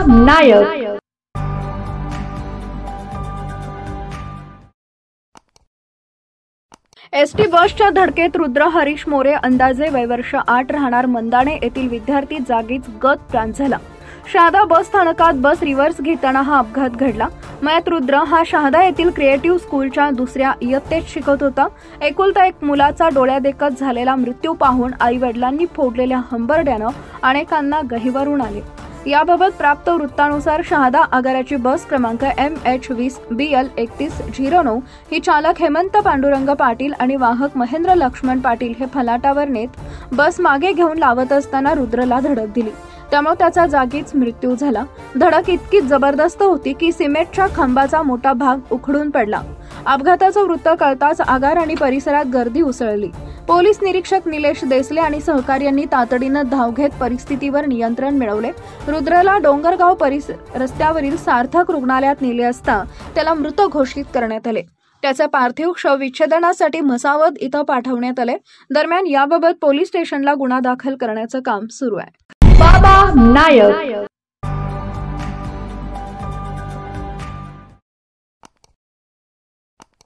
नायक. ST बसच्या धडकेत रुद्र हरीश मोरे अंदाजे वय वर्ष 8 राहणार मंदाणे येथील विद्यार्थी जागीच गतप्राण झाला. शहादा बस स्थानकात बस रिव्हर्स घेताना हा अपघात घडला. मयत रुद्र हा शहादा येथील क्रिएटिव्ह स्कूलच्या दुसऱ्या इयत्तेत शिकत होता. एकुलता एक मुलाचा डोळ्यादेखत झालेला मृत्यू पाहून आई-वडिलांनी फोडलेल्या हंबरड्यानं अनेकांना गहिवरून आले. याबाबत प्राप्त वृत्तानुसार शहादा आगाराची बस क्रमांक MH20BL3109 ही चालक हेमंत पांडुरंग पाटील आणि वाहक महेंद्र लक्ष्मण पाटील हे फलाटावर नेत बस मागे घेऊन लावत असताना रुद्रला धडक दिली. त्यामुळे त्याचा जागीच मृत्यू झाला. धडक इतकी जबरदस्त होती की सिमेंटच्या खांबाचा मोठा भाग उखडून पडला. अपघाताचं वृत्त कळताच आगार आणि परिसरात गर्दी उसळली. पोलीस निरीक्षक निलेश देसले आणि सहकार्यांनी तातडीनं धाव घेत परिस्थितीवर नियंत्रण मिळवले. रुद्रला डोंगरगाव रस्त्यावरील सार्थक रुग्णालयात नेले असता त्याला मृत घोषित करण्यात आले. त्याचे पार्थिव शवविच्छेदनासाठी म्हसावद इथं पाठवण्यात आले. दरम्यान याबाबत पोलीस स्टेशनला गुन्हा दाखल करण्याचं काम सुरू आहे. नायक.